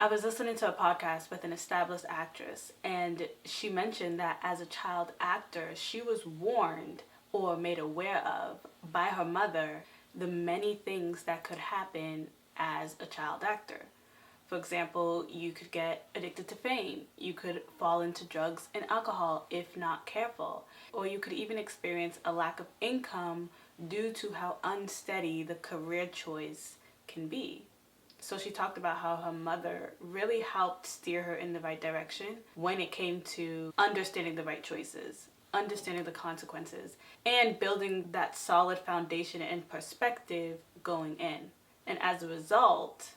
I was listening to a podcast with an established actress, and she mentioned that as a child actor, she was warned or made aware of by her mother the many things that could happen as a child actor. For example, you could get addicted to fame, you could fall into drugs and alcohol if not careful, or you could even experience a lack of income due to how unsteady the career choice can be. So she talked about how her mother really helped steer her in the right direction when it came to understanding the right choices, understanding the consequences, and building that solid foundation and perspective going in. And as a result,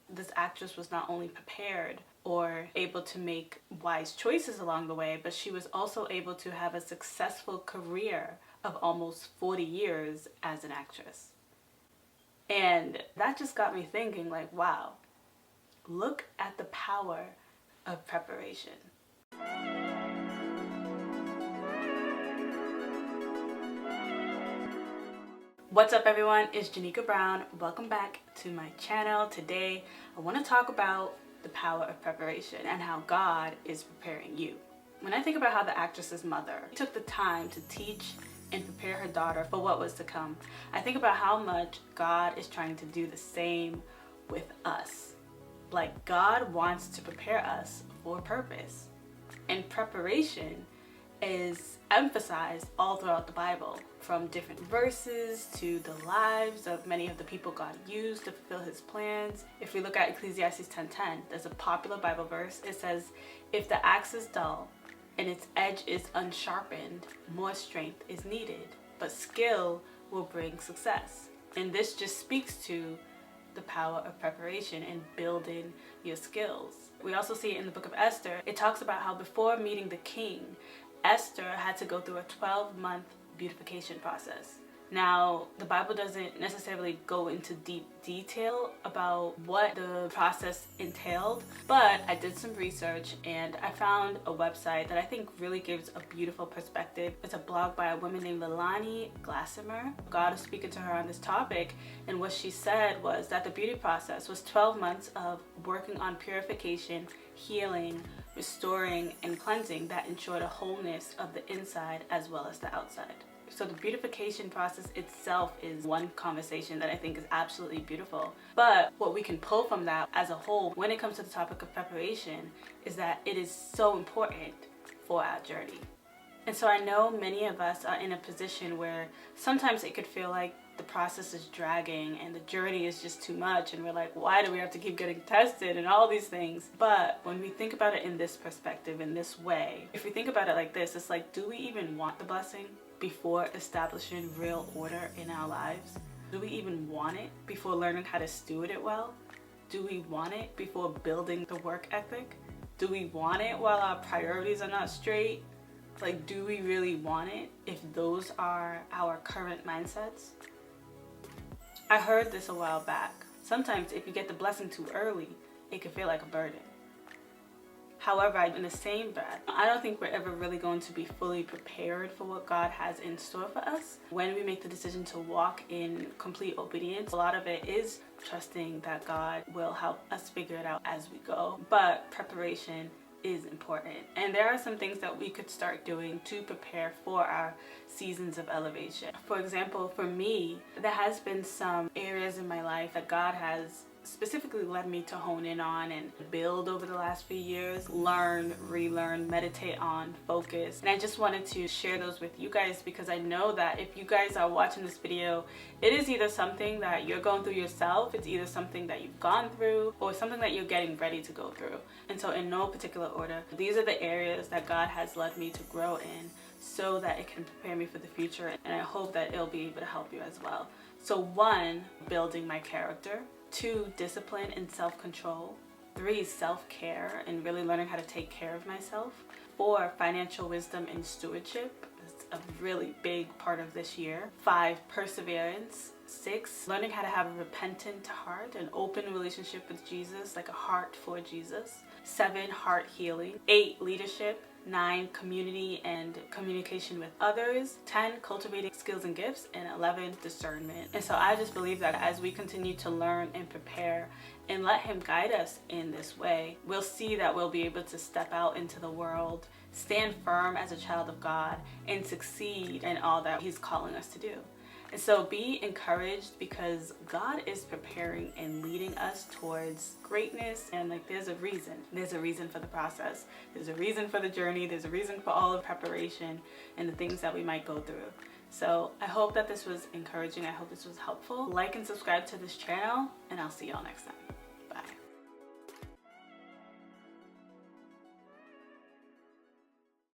this actress was not only prepared or able to make wise choices along the way, but she was also able to have a successful career of almost 40 years as an actress. And that just got me thinking, like, wow, look at the power of preparation. What's up, everyone? It's Janika Brown. Welcome back to my channel. Today, I want to talk about the power of preparation and how God is preparing you. When I think about how the actress's mother took the time to teach and prepare her daughter for what was to come, I think about how much God is trying to do the same with us. Like, God wants to prepare us for a purpose. And preparation is emphasized all throughout the Bible, from different verses to the lives of many of the people God used to fulfill his plans. If we look at Ecclesiastes 10:10, there's a popular Bible verse. It says, "If the axe is dull and its edge is unsharpened, more strength is needed, but skill will bring success." And this just speaks to the power of preparation and building your skills. We also see it in the book of Esther. It talks about how before meeting the king, Esther had to go through a 12-month beautification process. Now, the Bible doesn't necessarily go into deep detail about what the process entailed, but I did some research and I found a website that I think really gives a beautiful perspective. It's a blog by a woman named Lilani Glassimer. God was speaking to her on this topic, and what she said was that the beauty process was 12 months of working on purification, healing, restoring, and cleansing that ensured a wholeness of the inside as well as the outside. So the beautification process itself is one conversation that I think is absolutely beautiful. But what we can pull from that as a whole when it comes to the topic of preparation is that it is so important for our journey. And so I know many of us are in a position where sometimes it could feel like the process is dragging and the journey is just too much, and we're like, why do we have to keep getting tested and all these things? But when we think about it in this perspective, in this way, if we think about it like this, it's like, do we even want the blessing before establishing real order in our lives? Do we even want it before learning how to steward it well? Do we want it before building the work ethic? Do we want it while our priorities are not straight? Like, do we really want it if those are our current mindsets? I heard this a while back. Sometimes if you get the blessing too early, it can feel like a burden. However, in the same breath, I don't think we're ever really going to be fully prepared for what God has in store for us. When we make the decision to walk in complete obedience, a lot of it is trusting that God will help us figure it out as we go. But preparation is important. And there are some things that we could start doing to prepare for our seasons of elevation. For example, for me, there has been some areas in my life that God has specifically led me to hone in on and build over the last few years, learn, relearn, meditate on, focus. And I just wanted to share those with you guys because I know that if you guys are watching this video, it is either something that you're going through yourself, it's either something that you've gone through, or something that you're getting ready to go through. And so in no particular order, these are the areas that God has led me to grow in so that it can prepare me for the future, and I hope that it'll be able to help you as well. So 1, building my character. 2, discipline and self-control. 3, self-care and really learning how to take care of myself. 4, financial wisdom and stewardship. That's a really big part of this year. 5, perseverance. 6, learning how to have a repentant heart, an open relationship with Jesus, like a heart for Jesus. 7, heart healing. 8, leadership. 9, community and communication with others. 10, cultivating skills and gifts. And 11, discernment. And so I just believe that as we continue to learn and prepare and let him guide us in this way, we'll see that we'll be able to step out into the world, stand firm as a child of God, and succeed in all that he's calling us to do. And so be encouraged, because God is preparing and leading us towards greatness. And like, there's a reason for the process. There's a reason for the journey. There's a reason for all of preparation and the things that we might go through. So I hope that this was encouraging. I hope this was helpful. Like and subscribe to this channel, and I'll see y'all next time. Bye.